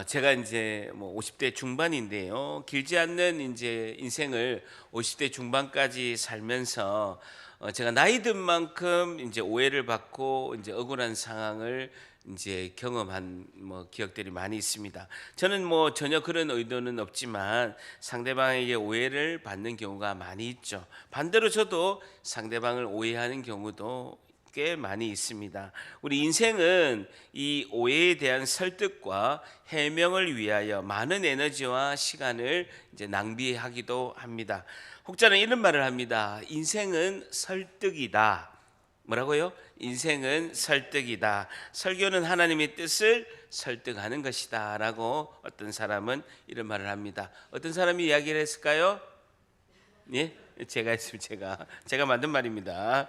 제가 이제 뭐 50대 중반인데요. 길지 않는 이제 인생을 50대 중반까지 살면서 제가 나이 든 만큼 이제 오해를 받고 이제 억울한 상황을 이제 경험한 뭐 기억들이 많이 있습니다. 저는 뭐 전혀 그런 의도는 없지만 상대방에게 오해를 받는 경우가 많이 있죠. 반대로 저도 상대방을 오해하는 경우도 꽤 많이 있습니다. 우리 인생은 이 오해에 대한 설득과 해명을 위하여 많은 에너지와 시간을 이제 낭비하기도 합니다. 혹자는 이런 말을 합니다. 인생은 설득이다. 뭐라고요? 인생은 설득이다. 설교는 하나님의 뜻을 설득하는 것이다라고 어떤 사람은 이런 말을 합니다. 어떤 사람이 이야기를 했을까요? 예? 제가 했습니다. 제가 만든 말입니다.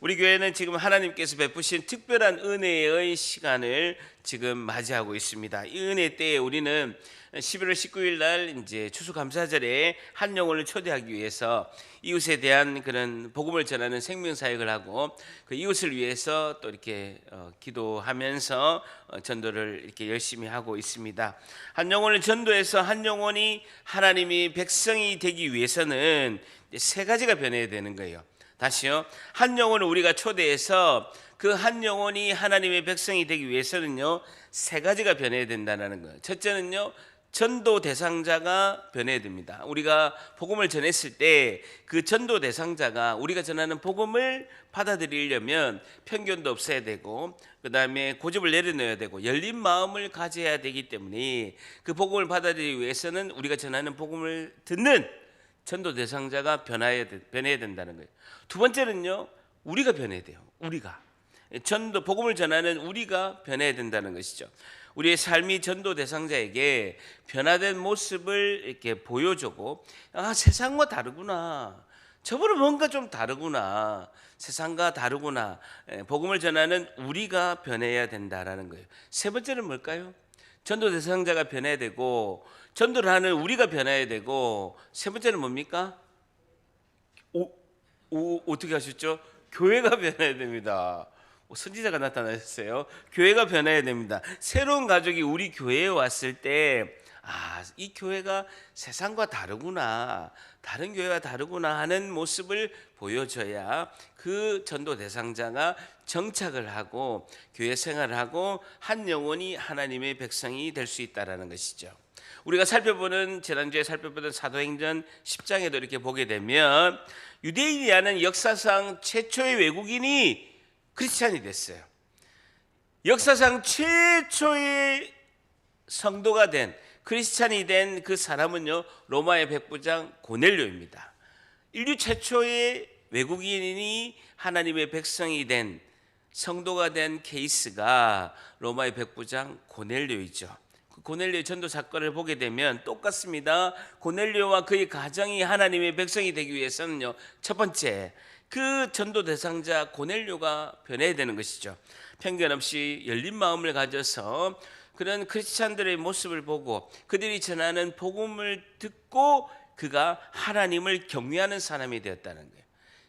우리 교회는 지금 하나님께서 베푸신 특별한 은혜의 시간을 지금 맞이하고 있습니다. 이 은혜 때에 우리는 11월 19일 날 이제 추수감사절에 한 영혼을 초대하기 위해서 이웃에 대한 그런 복음을 전하는 생명 사역을 하고 그 이웃을 위해서 또 이렇게 기도하면서 전도를 이렇게 열심히 하고 있습니다. 한 영혼을 전도해서 한 영혼이 하나님이 백성이 되기 위해서는 세 가지가 변해야 되는 거예요. 다시요. 한 영혼을 우리가 초대해서 그 한 영혼이 하나님의 백성이 되기 위해서는요, 세 가지가 변해야 된다는 거예요. 첫째는요, 전도 대상자가 변해야 됩니다. 우리가 복음을 전했을 때 그 전도 대상자가 우리가 전하는 복음을 받아들이려면 편견도 없어야 되고 그 다음에 고집을 내려놓아야 되고 열린 마음을 가져야 되기 때문에 그 복음을 받아들이기 위해서는 우리가 전하는 복음을 듣는 전도 대상자가 변해야 된다는 거예요. 두 번째는요, 우리가 변해야 돼요. 우리가 전도 복음을 전하는 우리가 변해야 된다는 것이죠. 우리의 삶이 전도 대상자에게 변화된 모습을 이렇게 보여주고, 세상과 다르구나. 저번에 뭔가 좀 다르구나. 세상과 다르구나. 복음을 전하는 우리가 변해야 된다라는 거예요. 세 번째는 뭘까요? 전도 대상자가 변해야 되고, 전도를 하는 우리가 변해야 되고, 세 번째는 뭡니까? 어떻게 하셨죠? 교회가 변해야 됩니다. 선지자가 나타나셨어요. 교회가 변해야 됩니다. 새로운 가족이 우리 교회에 왔을 때, 이 교회가 세상과 다르구나, 다른 교회와 다르구나 하는 모습을 보여줘야 그 전도 대상자가 정착을 하고 교회 생활을 하고 한 영혼이 하나님의 백성이 될 수 있다는 것이죠. 우리가 지난주에 살펴보던 사도행전 10장에도 이렇게 보게 되면 유대인이라는 역사상 최초의 외국인이 크리스찬이 됐어요. 역사상 최초의 성도가 된 크리스찬이 된 그 사람은요, 로마의 백부장 고넬료입니다. 인류 최초의 외국인이 하나님의 백성이 된 성도가 된 케이스가 로마의 백부장 고넬료이죠. 고넬료 전도 사건을 보게 되면 똑같습니다. 고넬료와 그의 가정이 하나님의 백성이 되기 위해서는요, 첫 번째 그 전도 대상자 고넬료가 변해야 되는 것이죠. 편견 없이 열린 마음을 가져서 그런 크리스찬들의 모습을 보고 그들이 전하는 복음을 듣고 그가 하나님을 경외하는 사람이 되었다는 거예요.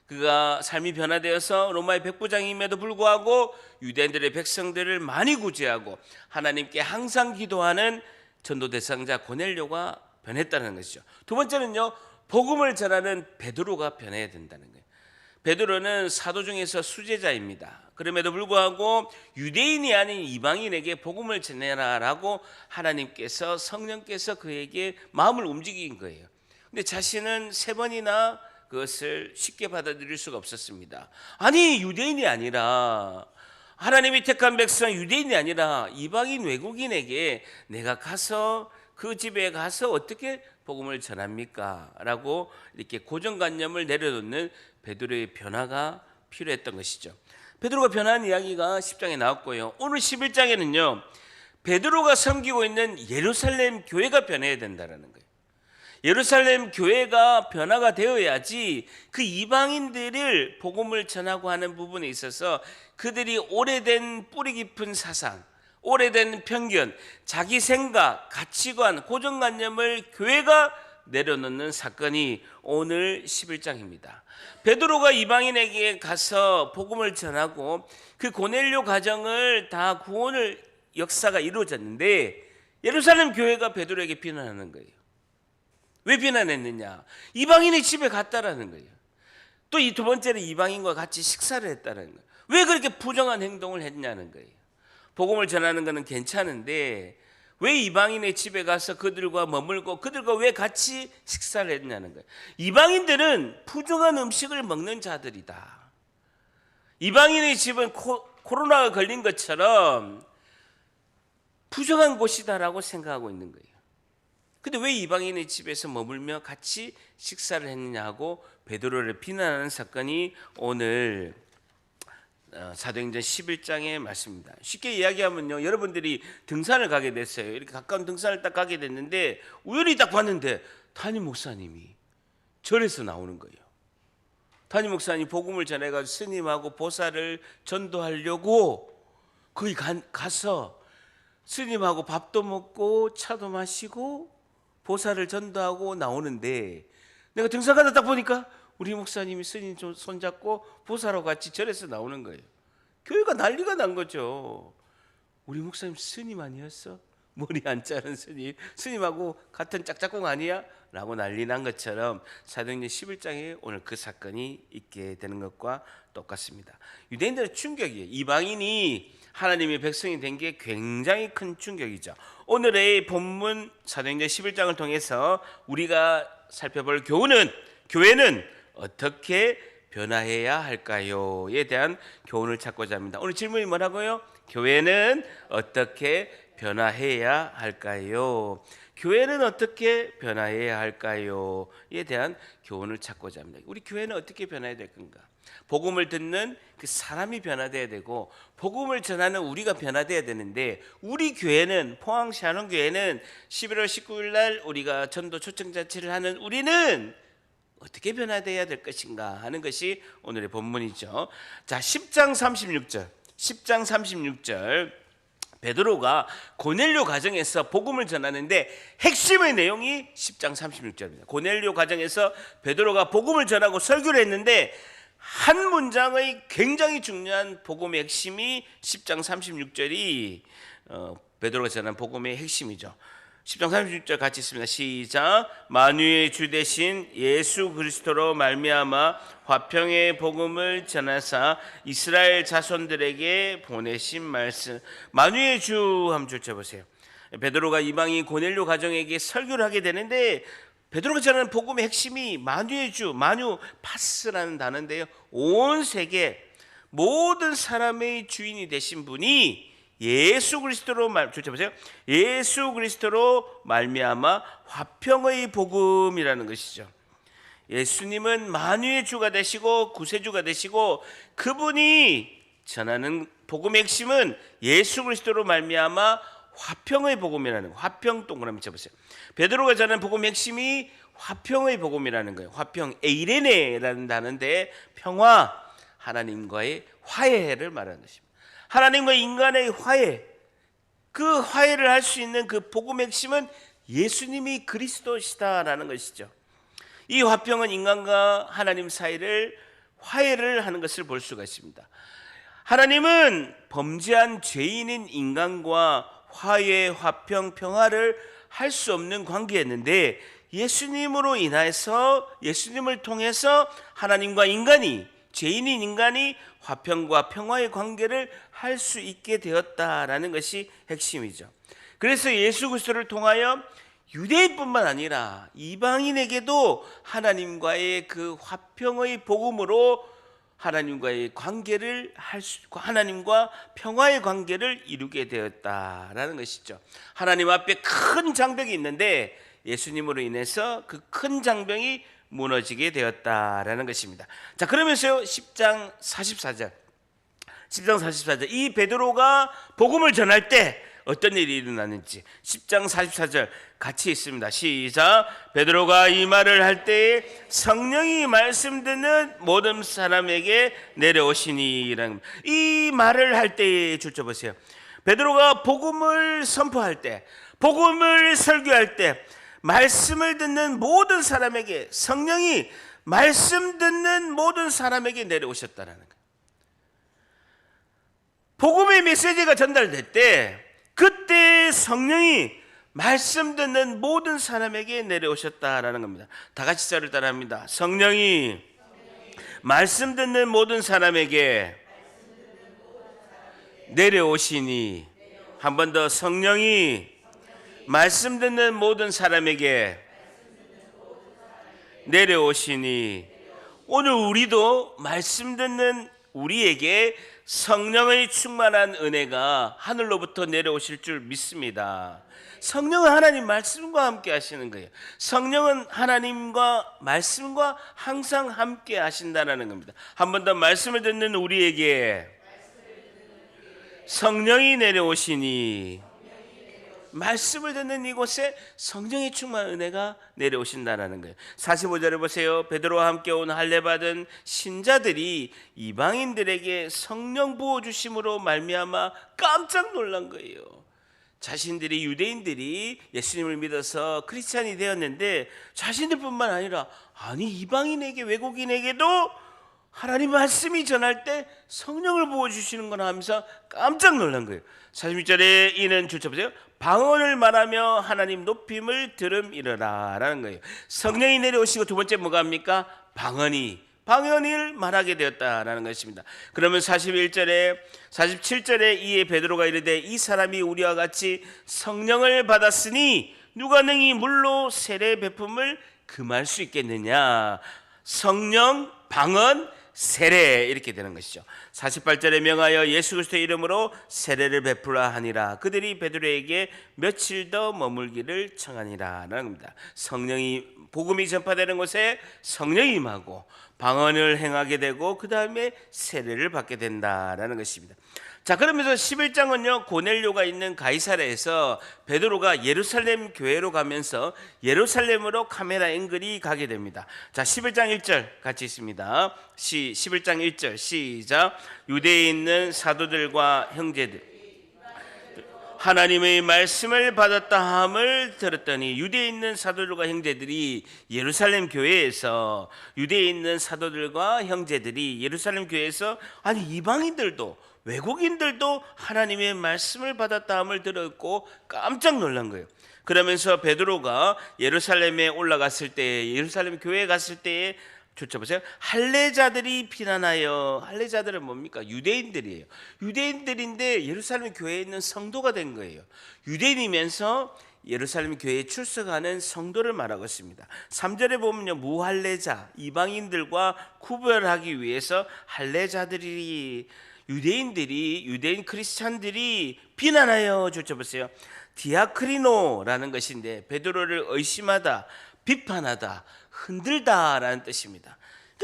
그가 삶이 변화되어서 로마의 백부장임에도 불구하고 유대인들의 백성들을 많이 구제하고 하나님께 항상 기도하는 전도 대상자 고넬료가 변했다는 것이죠. 두 번째는요, 복음을 전하는 베드로가 변해야 된다는 거예요. 베드로는 사도 중에서 수제자입니다. 그럼에도 불구하고 유대인이 아닌 이방인에게 복음을 전해라라고 하나님께서 성령께서 그에게 마음을 움직인 거예요. 근데 자신은 세 번이나 그것을 쉽게 받아들일 수가 없었습니다. 아니, 유대인이 아니라 하나님이 택한 백성 유대인이 아니라 이방인 외국인에게 내가 가서 그 집에 가서 어떻게 복음을 전합니까? 라고 이렇게 고정관념을 내려놓는 베드로의 변화가 필요했던 것이죠. 베드로가 변한 이야기가 10장에 나왔고요. 오늘 11장에는요, 베드로가 섬기고 있는 예루살렘 교회가 변해야 된다는 거예요. 예루살렘 교회가 변화가 되어야지 그 이방인들을 복음을 전하고 하는 부분에 있어서 그들이 오래된 뿌리 깊은 사상, 오래된 편견, 자기 생각, 가치관, 고정관념을 교회가 내려놓는 사건이 오늘 11장입니다. 베드로가 이방인에게 가서 복음을 전하고 그 고넬료 가정을 다 구원을 역사가 이루어졌는데 예루살렘 교회가 베드로에게 비난하는 거예요. 왜 비난했느냐? 이방인의 집에 갔다라는 거예요. 또 이 두 번째는 이방인과 같이 식사를 했다는 거예요. 왜 그렇게 부정한 행동을 했냐는 거예요. 복음을 전하는 것은 괜찮은데 왜 이방인의 집에 가서 그들과 머물고 그들과 왜 같이 식사를 했냐는 거예요. 이방인들은 부정한 음식을 먹는 자들이다. 이방인의 집은 코로나가 걸린 것처럼 부정한 곳이다라고 생각하고 있는 거예요. 근데 왜 이방인의 집에서 머물며 같이 식사를 했느냐고 베드로를 비난하는 사건이 오늘 사도행전 11장의 말씀입니다. 쉽게 이야기하면요, 여러분들이 등산을 가게 됐어요. 이렇게 가까운 등산을 딱 가게 됐는데 우연히 딱 봤는데 담임 목사님이 절에서 나오는 거예요. 담임 목사님 복음을 전해가지고 스님하고 보살을 전도하려고 거기 가서 스님하고 밥도 먹고 차도 마시고 보살을 전도하고 나오는데 내가 등산 가다 딱 보니까 우리 목사님이 스님 손잡고 보살하고 같이 절에서 나오는 거예요. 교회가 난리가 난 거죠. 우리 목사님 스님 아니었어? 머리 안 자른 스님하고 같은 짝짝꿍 아니야? 라고 난리 난 것처럼 사도행전 11장에 오늘 그 사건이 있게 되는 것과 똑같습니다. 유대인들은 충격이에요. 이방인이 하나님의 백성이 된 게 굉장히 큰 충격이죠. 오늘의 본문 사도행전 11장을 통해서 우리가 살펴볼 교회는 어떻게 변화해야 할까요?에 대한 교훈을 찾고자 합니다. 오늘 질문이 뭐라고요? 교회는 어떻게 변화해야 할까요? 교회는 어떻게 변화해야 할까요?에 대한 교훈을 찾고자 합니다. 우리 교회는 어떻게 변화해야 될 건가? 복음을 듣는 그 사람이 변화돼야 되고 복음을 전하는 우리가 변화돼야 되는데 우리 교회는 포항 샤론교회는 11월 19일 날 우리가 전도 초청자치를 하는 우리는 어떻게 변화돼야 될 것인가 하는 것이 오늘의 본문이죠. 자, 10장 36절 베드로가 고넬료 가정에서 복음을 전하는데 핵심의 내용이 10장 36절입니다. 고넬료 가정에서 베드로가 복음을 전하고 설교를 했는데 한 문장의 굉장히 중요한 복음의 핵심이 10장 36절이 베드로가 전한 복음의 핵심이죠. 10장 36절 같이 있습니다. 시작. 만유의 주 되신 예수 그리스도로 말미암아 화평의 복음을 전하사 이스라엘 자손들에게 보내신 말씀. 만유의 주 한번 펼쳐보세요. 베드로가 이방인 고넬료 가정에게 설교를 하게 되는데 베드로가 전하는 복음의 핵심이 만유의 주, 만유 파스라는 단어인데요. 온 세계 모든 사람의 주인이 되신 분이 예수 그리스도로 예수 그리스도로 말미암아 화평의 복음이라는 것이죠. 예수님은 만유의 주가 되시고 구세주가 되시고 그분이 전하는 복음의 핵심은 예수 그리스도로 말미암아 화평의 복음이라는 거. 화평 동그라미 쳐보세요. 베드로가 전하는 복음의 핵심이 화평의 복음이라는 거예요. 화평 에이레네라는 단어인데 평화, 하나님과의 화해를 말하는 것입니다. 하나님과 인간의 화해, 그 화해를 할 수 있는 그 복음의 핵심은 예수님이 그리스도시다라는 것이죠. 이 화평은 인간과 하나님 사이를 화해를 하는 것을 볼 수가 있습니다. 하나님은 범죄한 죄인인 인간과 화해, 화평, 평화를 할 수 없는 관계였는데 예수님으로 인해서 예수님을 통해서 하나님과 인간이 죄인인 인간이 화평과 평화의 관계를 할 수 있게 되었다라는 것이 핵심이죠. 그래서 예수 그리스도를 통하여 유대인뿐만 아니라 이방인에게도 하나님과의 그 화평의 복음으로 하나님과의 관계를 하나님과 평화의 관계를 이루게 되었다라는 것이죠. 하나님 앞에 큰 장벽이 있는데 예수님으로 인해서 그 큰 장벽이 무너지게 되었다라는 것입니다. 자, 그러면서요 10장 44절 이 베드로가 복음을 전할 때 어떤 일이 일어났는지 10장 44절 같이 있습니다. 시작. 베드로가 이 말을 할 때에 성령이 말씀 듣는 모든 사람에게 내려오시니. 이 말을 할 때에 줄쳐보세요. 베드로가 복음을 선포할 때, 복음을 설교할 때 말씀을 듣는 모든 사람에게, 성령이 말씀 듣는 모든 사람에게 내려오셨다는 거예요. 복음의 메시지가 전달될 때 그때 성령이 말씀 듣는 모든 사람에게 내려오셨다라는 겁니다. 다 같이 저를 따라합니다. 성령이 말씀 듣는 모든 사람에게 내려오시니. 한 번 더. 성령이 말씀 듣는 모든 사람에게 내려오시니. 오늘 우리도 말씀 듣는 우리에게 성령의 충만한 은혜가 하늘로부터 내려오실 줄 믿습니다. 성령은 하나님 말씀과 함께 하시는 거예요. 성령은 하나님과 말씀과 항상 함께 하신다는 겁니다. 한 번 더. 말씀을 듣는 우리에게 성령이 내려오시니. 말씀을 듣는 이곳에 성령의 충만한 은혜가 내려오신다는 거예요. 45절에 보세요. 베드로와 함께 온 할례 받은 신자들이 이방인들에게 성령 부어 주심으로 말미암아 깜짝 놀란 거예요. 자신들이, 유대인들이 예수님을 믿어서 크리스찬이 되었는데 자신들뿐만 아니라 이방인에게, 외국인에게도 하나님 말씀이 전할 때 성령을 부어주시는 거나 하면서 깜짝 놀란 거예요. 46절에 이는 줄쳐보세요. 방언을 말하며 하나님 높임을 들음이러라 라는 거예요. 성령이 내려오시고 두 번째 뭐가 합니까? 방언을 말하게 되었다라는 것입니다. 그러면 47절에 이에 베드로가 이르되 이 사람이 우리와 같이 성령을 받았으니 누가 능히 물로 세례 베품을 금할 수 있겠느냐. 성령, 방언, 세례 이렇게 되는 것이죠. 48절에 명하여 예수 그리스도의 이름으로 세례를 베풀라 하니라. 그들이 베드로에게 며칠 더 머물기를 청하니라 라는 겁니다. 성령이, 복음이 전파되는 곳에 성령이 임하고 방언을 행하게 되고 그 다음에 세례를 받게 된다라는 것입니다. 자, 그러면서 11장은요 고넬료가 있는 가이사랴에서 베드로가 예루살렘 교회로 가면서 예루살렘으로 카메라 앵글이 가게 됩니다. 자, 11장 1절 같이 있습니다. 11장 1절 시작. 유대에 있는 사도들과 형제들 하나님의 말씀을 받았다 함을 들었더니. 유대에 있는 사도들과 형제들이 예루살렘 교회에서, 유대에 있는 사도들과 형제들이 예루살렘 교회에서 이방인들도, 외국인들도 하나님의 말씀을 받았다 함을 들었고 깜짝 놀란 거예요. 그러면서 베드로가 예루살렘에 올라갔을 때, 예루살렘 교회에 갔을 때에 보세요. 할례자들이 비난하여. 할례자들은 뭡니까? 유대인들이에요. 유대인들인데 예루살렘 교회에 있는 성도가 된 거예요. 유대인이면서 예루살렘 교회에 출석하는 성도를 말하고 있습니다. 3절에 보면요, 무할례자, 이방인들과 구별하기 위해서 할례자들이, 유대인 크리스찬들이 비난하여. 보세요. 디아크리노라는 것인데 베드로를 의심하다, 비판하다, 흔들다라는 뜻입니다.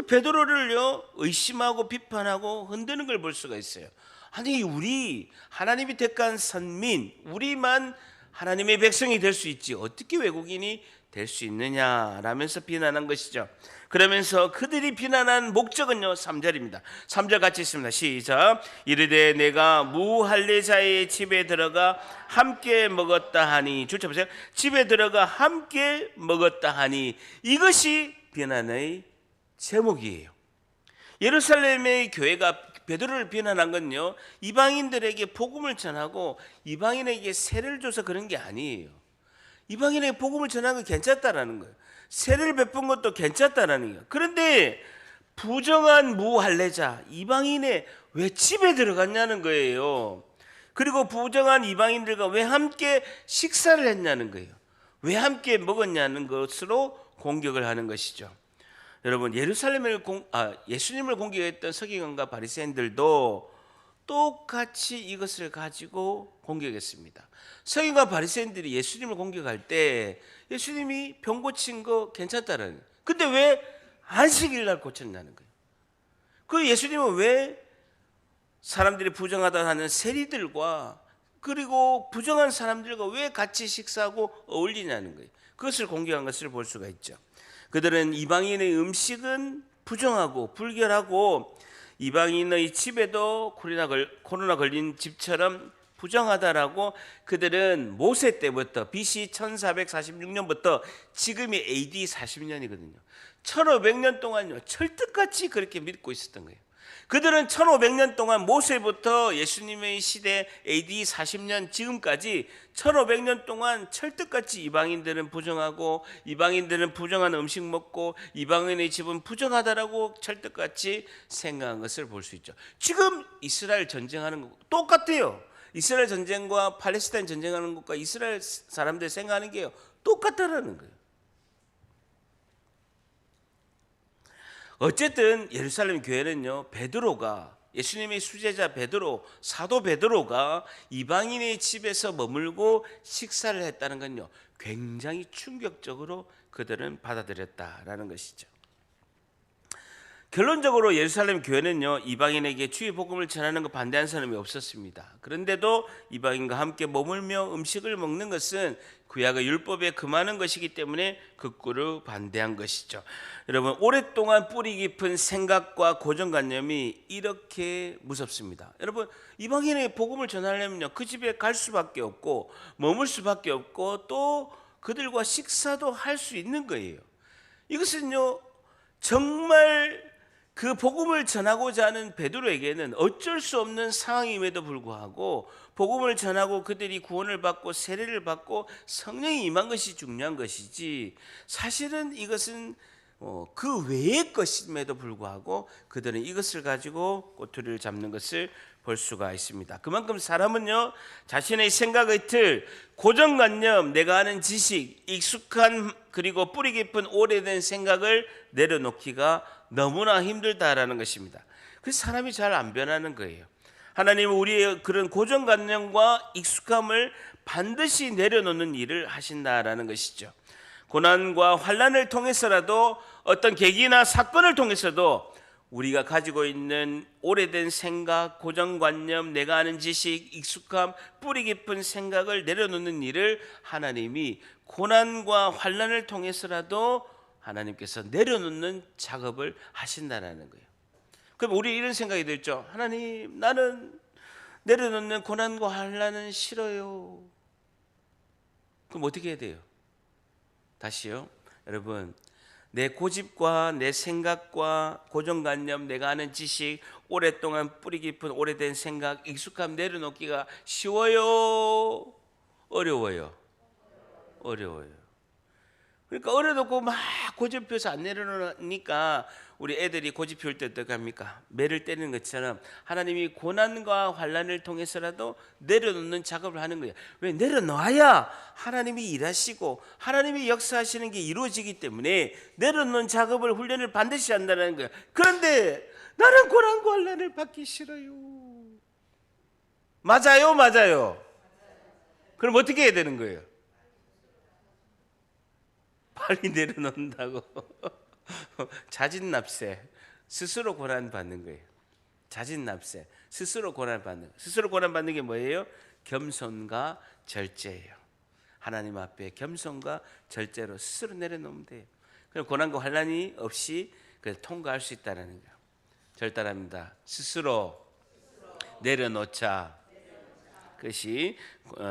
베드로를요 의심하고 비판하고 흔드는 걸 볼 수가 있어요. 우리 하나님이 택한 선민, 우리만 하나님의 백성이 될 수 있지 어떻게 외국인이 될 수 있느냐라면서 비난한 것이죠. 그러면서 그들이 비난한 목적은요 3절입니다. 3절 같이 있습니다. 시작. 이르되 내가 무할례자의 집에 들어가 함께 먹었다 하니. 보세요. 집에 들어가 함께 먹었다 하니. 이것이 비난의 제목이에요. 예루살렘의 교회가 베드로를 비난한 건요 이방인들에게 복음을 전하고 이방인에게 세례를 줘서 그런 게 아니에요. 이방인에게 복음을 전하는 건 괜찮다라는 거예요. 세례를 베푼 것도 괜찮다라는 거예요. 그런데 부정한 무할례자, 이방인의 왜 집에 들어갔냐는 거예요. 그리고 부정한 이방인들과 왜 함께 식사를 했냐는 거예요. 왜 함께 먹었냐는 것으로 공격을 하는 것이죠. 여러분, 예수님을 공격했던 서기관과 바리새인들도 똑같이 이것을 가지고 공격했습니다. 서기관과 바리새인들이 예수님을 공격할 때 예수님이 병 고친 거 괜찮다라는 거예요. 근데 왜 안식일 날 고쳤냐는 거예요. 그 예수님은 왜 사람들이 부정하다 하는 세리들과 그리고 부정한 사람들과 왜 같이 식사하고 어울리냐는 거예요. 그것을 공격한 것을 볼 수가 있죠. 그들은 이방인의 음식은 부정하고 불결하고 이방인의 집에도 코로나 걸린 집처럼 부정하다라고 그들은 모세 때부터 BC 1446년부터 지금이 AD 40년이거든요. 1500년 동안요 철떡같이 그렇게 믿고 있었던 거예요. 그들은 1500년 동안 모세부터 예수님의 시대 AD 40년 지금까지 1500년 동안 철떡같이 이방인들은 부정하고 이방인들은 부정한 음식 먹고 이방인의 집은 부정하다라고 철떡같이 생각한 것을 볼 수 있죠. 지금 이스라엘 전쟁하는 거 똑같아요. 이스라엘 전쟁과 팔레스타인 전쟁하는 것과 이스라엘 사람들 생각하는 게요 똑같다라는 거예요. 어쨌든 예루살렘 교회는요, 베드로가 예수님의 수제자 베드로, 사도 베드로가 이방인의 집에서 머물고 식사를 했다는 건요, 굉장히 충격적으로 그들은 받아들였다라는 것이죠. 결론적으로 예루살렘 교회는요, 이방인에게 주의 복음을 전하는 것 반대한 사람이 없었습니다. 그런데도 이방인과 함께 머물며 음식을 먹는 것은 구약의 율법에 금하는 것이기 때문에 극구로 반대한 것이죠. 여러분, 오랫동안 뿌리 깊은 생각과 고정관념이 이렇게 무섭습니다. 여러분, 이방인에게 복음을 전하려면요, 그 집에 갈 수밖에 없고 머물 수밖에 없고 또 그들과 식사도 할 수 있는 거예요. 이것은요, 정말 그 복음을 전하고자 하는 베드로에게는 어쩔 수 없는 상황임에도 불구하고 복음을 전하고 그들이 구원을 받고 세례를 받고 성령이 임한 것이 중요한 것이지, 사실은 이것은 그 외의 것임에도 불구하고 그들은 이것을 가지고 꼬투리를 잡는 것을 볼 수가 있습니다. 그만큼 사람은요, 자신의 생각의 틀, 고정관념, 내가 아는 지식, 익숙한 그리고 뿌리 깊은 오래된 생각을 내려놓기가 너무나 힘들다라는 것입니다. 그래서 사람이 잘 안 변하는 거예요. 하나님은 우리의 그런 고정관념과 익숙함을 반드시 내려놓는 일을 하신다라는 것이죠. 고난과 환난을 통해서라도, 어떤 계기나 사건을 통해서도 우리가 가지고 있는 오래된 생각, 고정관념, 내가 아는 지식, 익숙함, 뿌리 깊은 생각을 내려놓는 일을 하나님이 고난과 환난을 통해서라도 하나님께서 내려놓는 작업을 하신다는 거예요. 그럼 우리 이런 생각이 들죠. 하나님, 나는 내려놓는 고난과 환난은 싫어요. 그럼 어떻게 해야 돼요? 다시요. 여러분, 내 고집과 내 생각과 고정관념, 내가 아는 지식, 오랫동안 뿌리 깊은 오래된 생각, 익숙함 내려놓기가 쉬워요? 어려워요? 어려워요. 그러니까 어려놓고 막 고집 펴서 안 내려놓으니까 우리 애들이 고집 피울 때 어떻게 합니까? 매를 때리는 것처럼 하나님이 고난과 환난을 통해서라도 내려놓는 작업을 하는 거예요. 왜? 내려놓아야 하나님이 일하시고 하나님이 역사하시는 게 이루어지기 때문에 내려놓는 작업을, 훈련을 반드시 한다는 거예요. 그런데 나는 고난과 환난을 받기 싫어요. 맞아요? 맞아요? 그럼 어떻게 해야 되는 거예요? 빨리 내려놓는다고. 자진납세, 스스로 고난받는 거예요. 자진납세, 스스로 고난받는 거예요. 스스로 고난받는 게 뭐예요? 겸손과 절제예요. 하나님 앞에 겸손과 절제로 스스로 내려놓으면 돼요. 그럼 고난과 환난이 없이 통과할 수 있다는 거예요. 절단합니다. 스스로 내려놓자. 그것이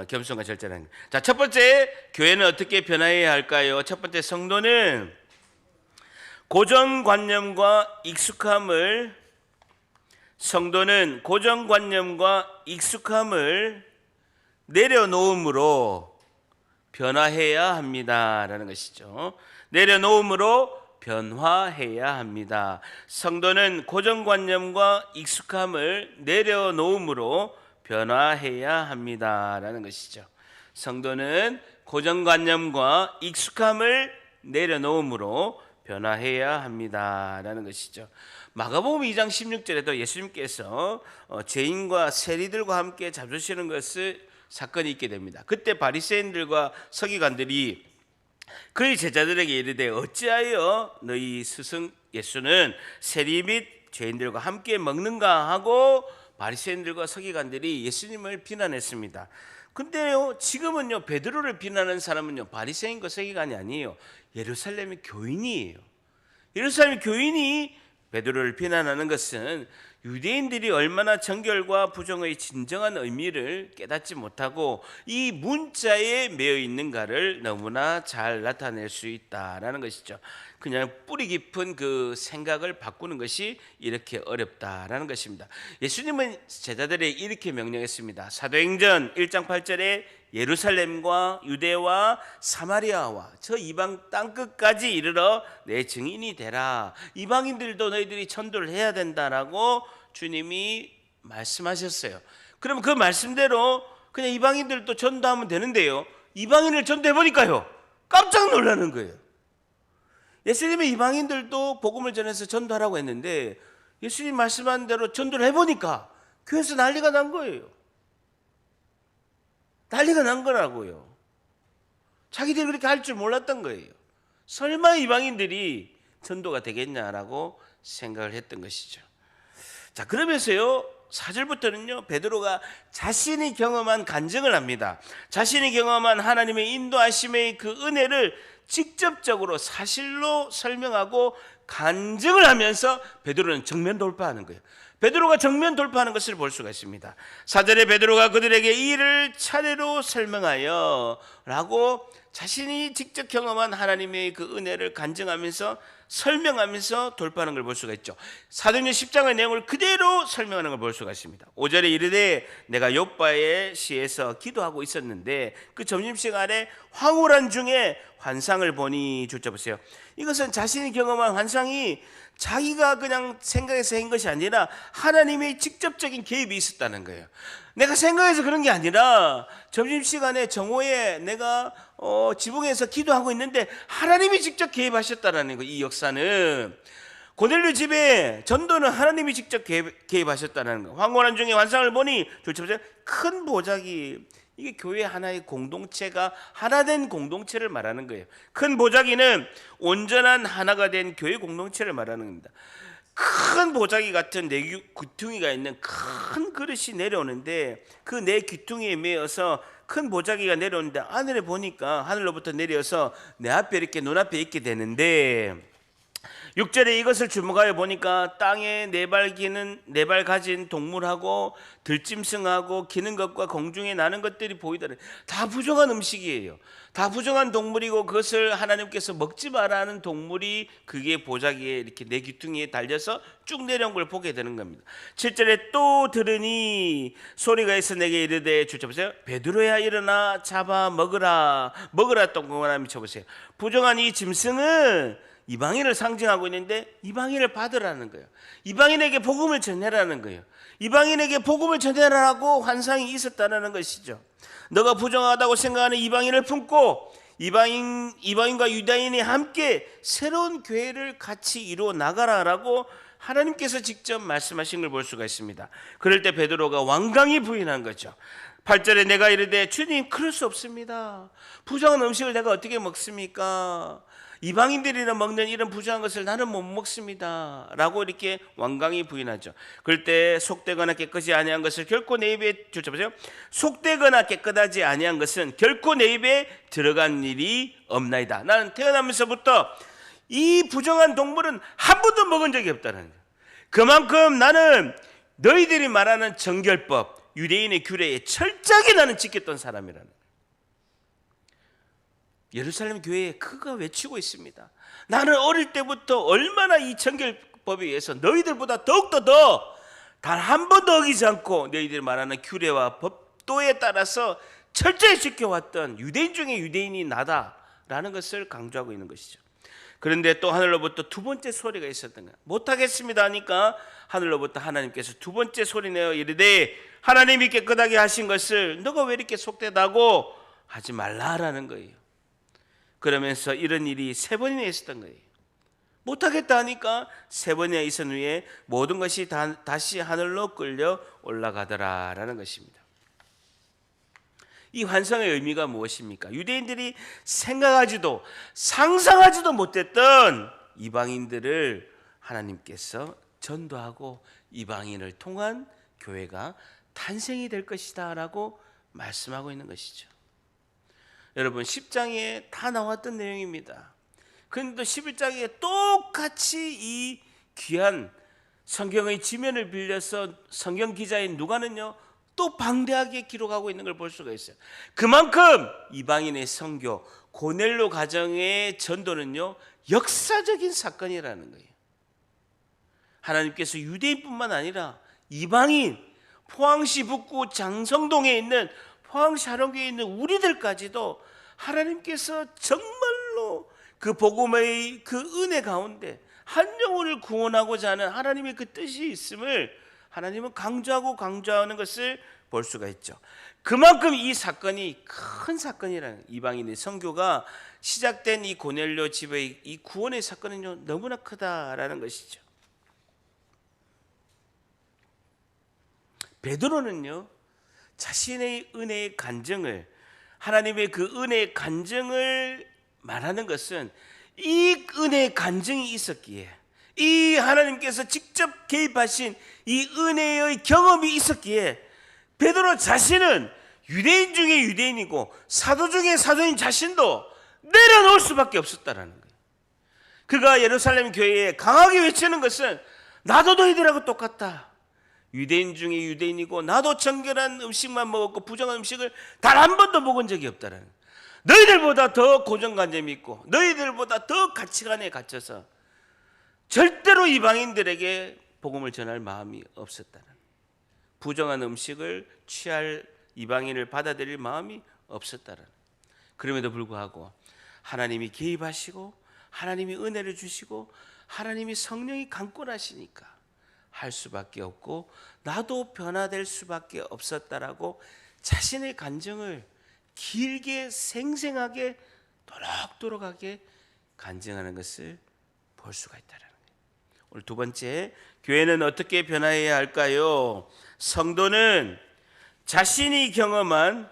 겸손과 절제라는 거예요. 자, 첫 번째, 교회는 어떻게 변화해야 할까요? 첫 번째, 성도는 고정관념과 익숙함을 내려놓음으로 변화해야 합니다라는 것이죠. 내려놓음으로 변화해야 합니다. 성도는 고정관념과 익숙함을 내려놓음으로 변화해야 합니다라는 것이죠. 성도는 고정관념과 익숙함을 내려놓음으로 변화해야 합니다라는 것이죠. 마가복음 2장 16절에도 예수님께서 죄인과 세리들과 함께 잡수시는 것을 사건이 있게 됩니다. 그때 바리새인들과 서기관들이 그의 제자들에게 이르되 어찌하여 너희 스승 예수는 세리 및 죄인들과 함께 먹는가 하고 바리새인들과 서기관들이 예수님을 비난했습니다. 근데요, 지금은요, 베드로를 비난하는 사람은요, 바리새인과 서기관이 아니에요. 예루살렘의 교인이에요. 예루살렘 교인이 베드로를 비난하는 것은 유대인들이 얼마나 정결과 부정의 진정한 의미를 깨닫지 못하고 이 문자에 매여 있는가를 너무나 잘 나타낼 수 있다라는 것이죠. 그냥 뿌리 깊은 그 생각을 바꾸는 것이 이렇게 어렵다라는 것입니다. 예수님은 제자들에게 이렇게 명령했습니다. 사도행전 1장 8절에 예루살렘과 유대와 사마리아와 저 이방 땅끝까지 이르러 내 증인이 되라. 이방인들도 너희들이 전도를 해야 된다라고 주님이 말씀하셨어요. 그럼 그 말씀대로 그냥 이방인들도 전도하면 되는데요, 이방인을 전도해 보니까요 깜짝 놀라는 거예요. 예수님이 이방인들도 복음을 전해서 전도하라고 했는데 예수님 말씀한 대로 전도를 해보니까 교회에서 난리가 난 거예요. 난리가 난 거라고요. 자기들이 그렇게 할 줄 몰랐던 거예요. 설마 이방인들이 전도가 되겠냐라고 생각을 했던 것이죠. 자, 그러면서요 4절부터는요 베드로가 자신이 경험한 간증을 합니다. 자신이 경험한 하나님의 인도하심의 그 은혜를 직접적으로 사실로 설명하고 간증을 하면서 베드로는 정면 돌파하는 거예요. 베드로가 정면 돌파하는 것을 볼 수가 있습니다. 4절에 베드로가 그들에게 이 일을 차례로 설명하여 라고 자신이 직접 경험한 하나님의 그 은혜를 간증하면서 설명하면서 돌파하는 걸 볼 수가 있죠. 사도행전 10장의 내용을 그대로 설명하는 걸 볼 수가 있습니다. 5절에 이르되 내가 욥바의 시에서 기도하고 있었는데 그 점심시간에 황홀한 중에 환상을 보니, 줄자 보세요. 이것은 자신이 경험한 환상이 자기가 그냥 생각해서 한 것이 아니라 하나님의 직접적인 개입이 있었다는 거예요. 내가 생각해서 그런 게 아니라 점심시간에 정오에 내가 지붕에서 기도하고 있는데 하나님이 직접 개입하셨다는 거예요. 이 역사는 고넬료 집에 전도는 하나님이 직접 개입하셨다는 거예요. 황홀한 중에 환상을 보니, 큰 보자기, 이게 교회 하나의 공동체가 하나된 공동체를 말하는 거예요. 큰 보자기는 온전한 하나가 된 교회 공동체를 말하는 겁니다. 큰 보자기 같은 네 귀퉁이가 있는 큰 그릇이 내려오는데 그 네 귀퉁이에 매여서 큰 보자기가 내려오는데 하늘에 보니까 하늘로부터 내려서 내 앞에 이렇게 눈앞에 있게 되는데, 6절에 이것을 주목하여 보니까 땅에 네 발 가진 동물하고 들짐승하고 기는 것과 공중에 나는 것들이 보이더라. 다 부정한 음식이에요. 다 부정한 동물이고 그것을 하나님께서 먹지 말라는 동물이 그게 보자기에 이렇게 네 귀퉁이에 달려서 쭉 내려온 걸 보게 되는 겁니다. 7절에 또 들으니 소리가 있어 내게 이르되, 줄자 보세요. 베드로야 일어나 잡아 먹으라. 먹으라 동그라미 쳐보세요. 부정한 이 짐승은 이방인을 상징하고 있는데 이방인을 받으라는 거예요. 이방인에게 복음을 전해라는 거예요. 이방인에게 복음을 전해라고 환상이 있었다는 것이죠. 너가 부정하다고 생각하는 이방인을 품고 이방인과 유다인이 함께 새로운 교회를 같이 이루어 나가라라고 하나님께서 직접 말씀하신 걸 볼 수가 있습니다. 그럴 때 베드로가 완강히 부인한 거죠. 8절에 내가 이르되 주님 그럴 수 없습니다. 부정한 음식을 내가 어떻게 먹습니까? 이방인들이나 먹는 이런 부정한 것을 나는 못 먹습니다 라고 이렇게 완강히 부인하죠. 그럴 때 속되거나 깨끗이 아니한 것을 결코 내 입에, 보세요. 속되거나 깨끗하지 아니한 것은 결코 내 입에 들어간 일이 없나이다. 나는 태어나면서부터 이 부정한 동물은 한 번도 먹은 적이 없다는 거예요. 그만큼 나는 너희들이 말하는 정결법, 유대인의 규례에 철저하게 나는 지켰던 사람이라는 거예요. 예루살렘 교회에 그가 외치고 있습니다. 나는 어릴 때부터 얼마나 이 정결법에 의해서 너희들보다 더욱더 단 한 번도 어기지 않고 너희들이 말하는 규례와 법도에 따라서 철저히 지켜왔던 유대인 중에 유대인이 나다라는 것을 강조하고 있는 것이죠. 그런데 또 하늘로부터 두 번째 소리가 있었던 거예요. 못하겠습니다 하니까 하늘로부터 하나님께서 두 번째 소리내어 이르되 하나님이 깨끗하게 하신 것을 너가 왜 이렇게 속되다고 하지 말라라는 거예요. 그러면서 이런 일이 세 번이나 있었던 거예요. 못하겠다 하니까 세 번이나 있은 후에 모든 것이 다시 하늘로 끌려 올라가더라라는 것입니다. 이 환상의 의미가 무엇입니까? 유대인들이 생각하지도 상상하지도 못했던 이방인들을 하나님께서 전도하고 이방인을 통한 교회가 탄생이 될 것이다 라고 말씀하고 있는 것이죠. 여러분 10장에 다 나왔던 내용입니다. 그런데 11장에 똑같이 이 귀한 성경의 지면을 빌려서 성경 기자인 누가는요 또 방대하게 기록하고 있는 걸 볼 수가 있어요. 그만큼 이방인의 선교, 고넬료 가정의 전도는요 역사적인 사건이라는 거예요. 하나님께서 유대인뿐만 아니라 이방인, 포항시 북구 장성동에 있는 포항시 하령교에 있는 우리들까지도 하나님께서 정말로 그 복음의 그 은혜 가운데 한 영혼을 구원하고자 하는 하나님의 그 뜻이 있음을 하나님은 강조하는 것을 볼 수가 있죠. 그만큼 이 사건이 큰 사건이라는, 이방인의 선교가 시작된 이 고넬료 집의 이 구원의 사건은 너무나 크다라는 것이죠. 베드로는요 자신의 은혜의 간증을, 하나님의 그 은혜의 간증을 말하는 것은 이 은혜의 간증이 있었기에, 이 하나님께서 직접 개입하신 이 은혜의 경험이 있었기에 베드로 자신은 유대인 중에 유대인이고 사도 중에 사도인 자신도 내려놓을 수밖에 없었다라는 거예요. 그가 예루살렘 교회에 강하게 외치는 것은 나도 너희들하고 똑같다. 유대인 중에 유대인이고 나도 정결한 음식만 먹었고 부정한 음식을 단 한 번도 먹은 적이 없다라는 거예요. 너희들보다 더 고정관념이 있고 너희들보다 더 가치관에 갇혀서 절대로 이방인들에게 복음을 전할 마음이 없었다는, 부정한 음식을 취할 이방인을 받아들일 마음이 없었다는. 그럼에도 불구하고 하나님이 개입하시고 하나님이 은혜를 주시고 하나님이 성령이 강권하시니까 할 수밖에 없고 나도 변화될 수밖에 없었다라고 자신의 간증을 길게 생생하게 도록도록하게 간증하는 것을 볼 수가 있다는 거예요. 오늘 두 번째, 교회는 어떻게 변화해야 할까요? 성도는 자신이 경험한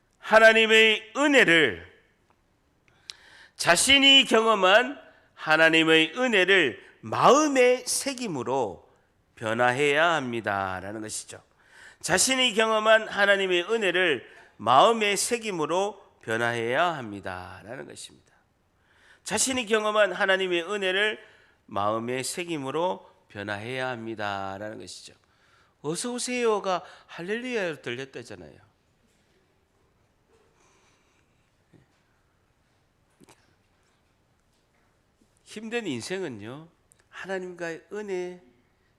하나님의 은혜를 마음의 새김으로 변화해야 합니다라는 것이죠. 자신이 경험한 하나님의 은혜를 마음의 새김으로 변화해야 합니다라는 것입니다. 자신이 경험한 하나님의 은혜를 마음의 새김으로 변화해야 합니다라는 것이죠. 어서 오세요가 할렐루야로 들렸다잖아요. 힘든 인생은요 하나님과의 은혜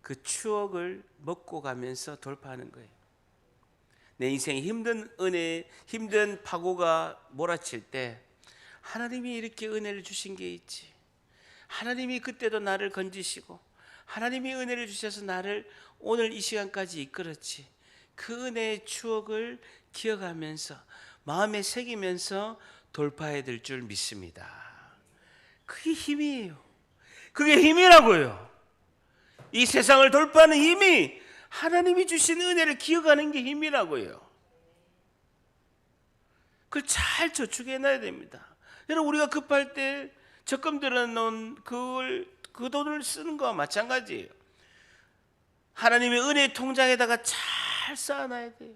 그 추억을 먹고 가면서 돌파하는 거예요. 내 인생에 힘든 은혜, 힘든 파고가 몰아칠 때 하나님이 이렇게 은혜를 주신 게 있지, 하나님이 그때도 나를 건지시고 하나님이 은혜를 주셔서 나를 오늘 이 시간까지 이끌었지, 그 은혜의 추억을 기억하면서 마음에 새기면서 돌파해야 될 줄 믿습니다. 그게 힘이에요. 그게 힘이라고요. 이 세상을 돌파하는 힘이 하나님이 주신 은혜를 기억하는 게 힘이라고요. 그걸 잘 저축해놔야 됩니다. 여러분, 우리가 급할 때 적금 들어놓은 그 돈을 쓰는 거와 마찬가지예요. 하나님의 은혜의 통장에다가 잘 쌓아놔야 돼요.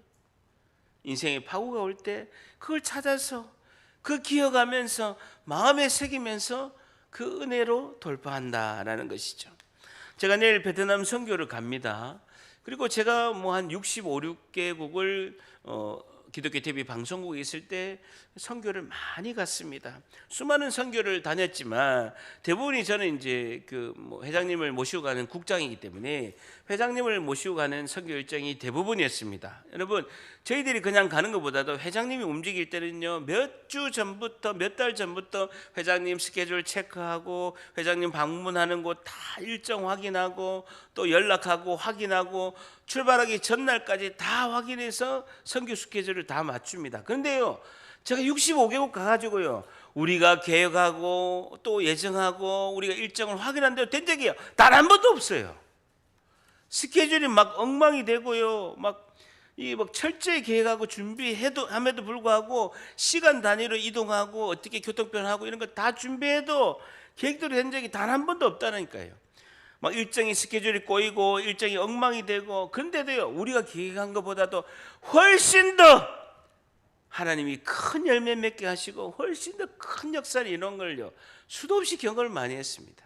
인생의 파고가 올 때 그걸 찾아서 그 기억하면서 마음에 새기면서 그 은혜로 돌파한다라는 것이죠. 제가 내일 베트남 선교를 갑니다. 그리고 제가 한 65, 6개국을 기독교 TV 방송국에 있을 때 선교를 많이 갔습니다. 수많은 선교를 다녔지만 대부분이 저는 이제 회장님을 모시고 가는 국장이기 때문에 회장님을 모시고 가는 선교 일정이 대부분이었습니다. 여러분, 저희들이 그냥 가는 것보다도 회장님이 움직일 때는요 몇 주 전부터, 몇 달 전부터 회장님 스케줄 체크하고 회장님 방문하는 곳 다 일정 확인하고 또 연락하고 확인하고 출발하기 전날까지 다 확인해서 선교 스케줄을 다 맞춥니다. 그런데요 제가 65개국 가가지고요 우리가 계획하고 또 예정하고 우리가 일정을 확인한 대로 된 적이 단 한 번도 없어요. 스케줄이 막 엉망이 되고요 막 철저히 계획하고 함에도 불구하고 시간 단위로 이동하고 어떻게 교통편하고 이런 거 다 준비해도 계획대로 된 적이 단 한 번도 없다니까요. 막 일정이 스케줄이 꼬이고 일정이 엉망이 되고, 그런데도요 우리가 계획한 것보다도 훨씬 더 하나님이 큰 열매 맺게 하시고 훨씬 더 큰 역사를 이룬 걸요 수도 없이 경험을 많이 했습니다.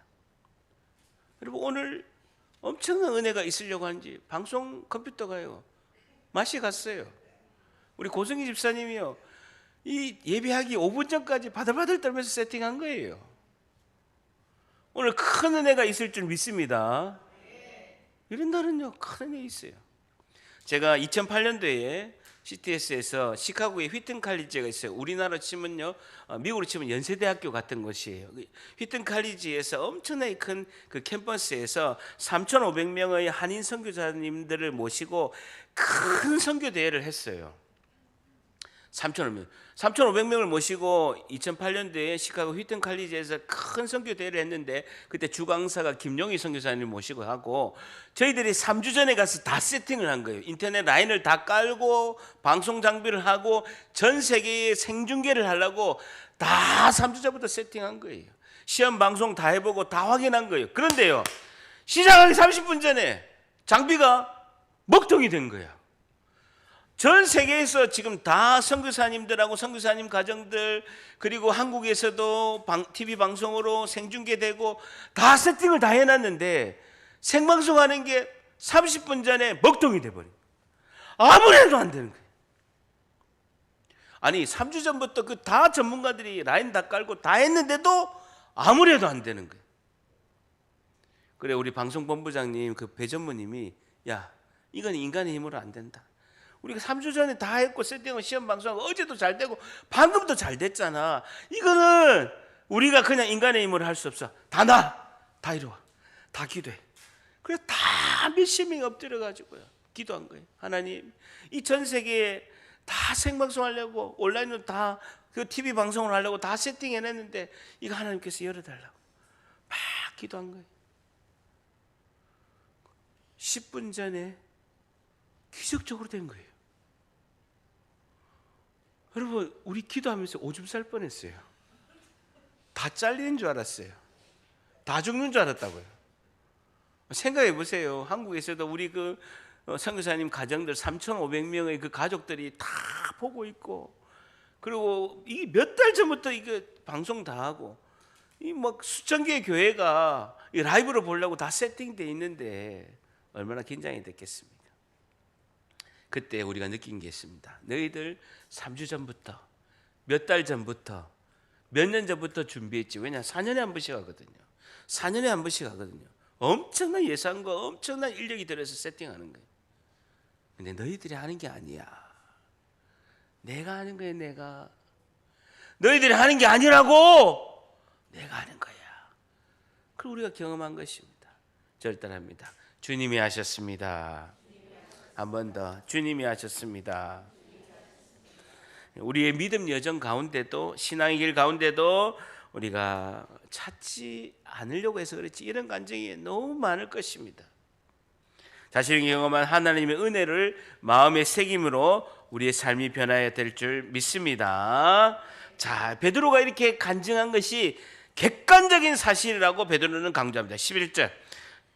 여러분 오늘 엄청난 은혜가 있으려고 하는지 방송 컴퓨터가요 맛이 갔어요. 우리 고승희 집사님이요 이 예배하기 5분 전까지 바들바들 떨면서 세팅한 거예요. 오늘 큰 은혜가 있을 줄 믿습니다. 이런 날은요 큰 은혜 있어요. 제가 2008년도에 CTS에서 시카고에 휘튼 칼리지가 있어요. 우리나라 치면요, 미국으로 치면 연세대학교 같은 곳이에요. 휘튼 칼리지에서 엄청나게 큰 그 캠퍼스에서 3,500명의 한인 선교사님들을 모시고 큰 선교 대회를 했어요. 3,500명을 모시고 2008년도에 시카고 휘튼 칼리지에서 큰 선교 대회를 했는데 그때 주강사가 김용희 선교사님을 모시고 하고 저희들이 3주 전에 가서 다 세팅을 한 거예요. 인터넷 라인을 다 깔고 방송 장비를 하고 전 세계에 생중계를 하려고 다 3주 전부터 세팅한 거예요. 시험 방송 다 해보고 다 확인한 거예요. 그런데요 시작하기 30분 전에 장비가 먹통이 된 거예요. 전 세계에서 지금 다 선교사님들하고 선교사님 가정들 그리고 한국에서도 TV 방송으로 생중계되고 다 세팅을 다 해놨는데 생방송하는 게 30분 전에 먹통이 돼버린 거예요. 아무래도 안 되는 거예요. 아니 3주 전부터 그 다 전문가들이 라인 다 깔고 다 했는데도 아무래도 안 되는 거예요. 그래 우리 방송본부장님 그 배전무님이 야 이건 인간의 힘으로 안 된다. 우리가 3주 전에 다 했고 세팅을 시험 방송하고 어제도 잘 되고 방금도 잘 됐잖아. 이거는 우리가 그냥 인간의 힘으로 할 수 없어. 다 이루어. 다 기도해. 그래서 다 몇십 명이 엎드려가지고요 기도한 거예요. 하나님 이 전 세계에 다 생방송 하려고 온라인으로 다 그 TV 방송을 하려고 다 세팅해냈는데 이거 하나님께서 열어달라고 막 기도한 거예요. 10분 전에 기적적으로 된 거예요. 여러분 우리 기도하면서 오줌 쌀 뻔했어요. 다 잘리는 줄 알았어요. 다 죽는 줄 알았다고요. 생각해 보세요. 한국에서도 우리 그 선교사님 가정들 3,500명의 그 가족들이 다 보고 있고 그리고 이게 몇 달 전부터 이게 방송 다 하고 이 막 수천 개의 교회가 이 라이브로 보려고 다 세팅돼 있는데 얼마나 긴장이 됐겠습니까? 그때 우리가 느낀 게 있습니다. 너희들 3주 전부터 몇 달 전부터 몇 년 전부터 준비했지. 왜냐 4년에 한 번씩 하거든요. 4년에 한 번씩 하거든요. 엄청난 예산과 엄청난 인력이 들어서 세팅하는 거예요. 근데 너희들이 하는 게 아니야. 내가 하는 거야. 내가 너희들이 하는 게 아니라고. 내가 하는 거야. 그걸 우리가 경험한 것입니다. 절단합니다. 주님이 하셨습니다. 한 번 더 주님이 하셨습니다. 우리의 믿음 여정 가운데도 신앙의 길 가운데도 우리가 찾지 않으려고 해서 그렇지 이런 간증이 너무 많을 것입니다. 자신이 경험한 하나님의 은혜를 마음에 새김으로 우리의 삶이 변화해야 될 줄 믿습니다. 자, 베드로가 이렇게 간증한 것이 객관적인 사실이라고 베드로는 강조합니다. 11절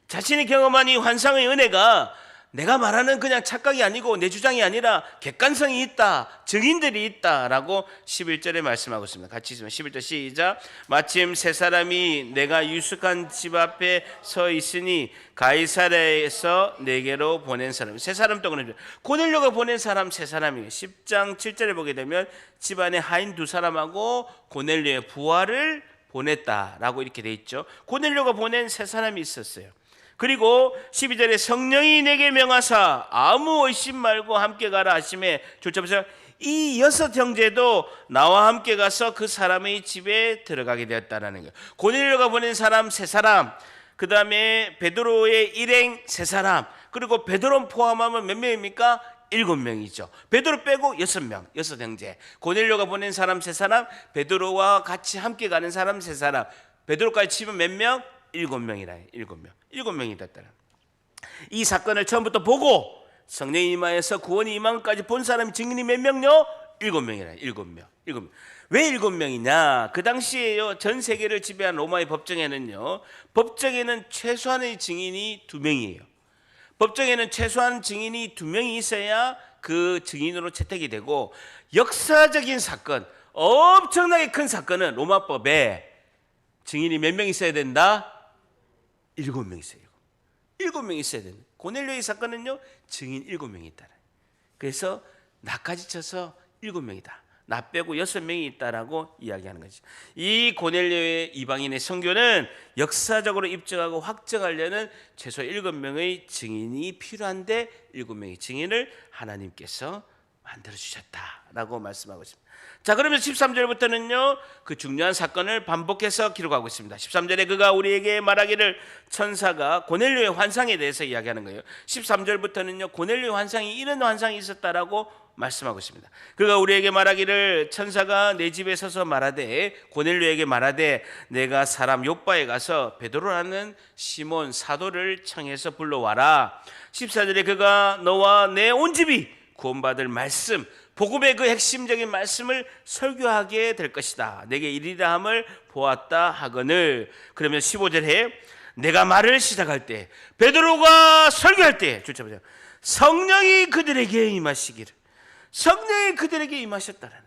자신이 경험한 이 환상의 은혜가 내가 말하는 그냥 착각이 아니고 내 주장이 아니라 객관성이 있다, 증인들이 있다라고 11절에 말씀하고 있습니다. 같이 읽으면 11절 시작. 마침 세 사람이 내가 유숙한 집 앞에 서 있으니 가이사랴에서 내게로 보낸 사람. 세 사람 또 그러죠. 고넬료가 보낸 사람 세 사람이에요. 10장 7절에 보게 되면 집안에 하인 두 사람하고 고넬료의 부하를 보냈다라고 이렇게 돼 있죠. 고넬료가 보낸 세 사람이 있었어요. 그리고 12절에 성령이 내게 명하사 아무 의심 말고 함께 가라 하심에 조차보세요. 이 6 형제도 나와 함께 가서 그 사람의 집에 들어가게 되었다라는 거예요. 고넬료가 보낸 사람 3사람, 그 다음에 베드로의 일행 3사람, 그리고 베드로 포함하면 몇 명입니까? 7명이죠. 베드로 빼고 6명, 6 형제. 고넬료가 보낸 사람 3사람, 베드로와 같이 함께 가는 사람 3사람. 베드로까지 치면 몇 명? 7명이라. 7명이 됐다는. 이 사건을 처음부터 보고 성령이 임하여서 구원이 임함까지 본 사람이 증인이 몇 명요? 7명이라. 7명. 왜 7명이냐? 그 당시에요, 전 세계를 지배한 로마의 법정에는요, 법정에는 최소한의 증인이 2명이에요. 법정에는 최소한 증인이 2명이 있어야 그 증인으로 채택이 되고, 역사적인 사건, 엄청나게 큰 사건은 로마법에 증인이 몇 명 있어야 된다? 7명 있어요. 7명 있어야 되는. 고넬료의 사건은요, 증인 7명이 있다. 그래서 나까지 쳐서 7명이다. 나 빼고 6명이 있다라고 이야기하는 거죠. 이 고넬료의 이방인의 선교는 역사적으로 입증하고 확정하려는 최소 7명의 증인이 필요한데 7명의 증인을 하나님께서 만들어 주셨다라고 말씀하고 있습니다. 자, 그러면 13절부터는요 그 중요한 사건을 반복해서 기록하고 있습니다. 13절에 그가 우리에게 말하기를, 천사가 고넬료의 환상에 대해서 이야기하는 거예요. 13절부터는요 고넬료의 환상이 이런 환상이 있었다라고 말씀하고 있습니다. 그가 우리에게 말하기를, 천사가 내 집에 서서 말하되, 고넬료에게 말하되, 내가 사람 욥바에 가서 베드로라는 시몬 사도를 청해서 불러와라. 14절에 그가 너와 내 온 집이 구원받을 말씀, 복음의 그 핵심적인 말씀을 설교하게 될 것이다. 내게 이리라 함을 보았다 하거늘. 그러면 15절에 내가 말을 시작할 때, 베드로가 설교할 때, 주체보세요, 성령이 그들에게 임하시기를, 성령이 그들에게 임하셨다라는.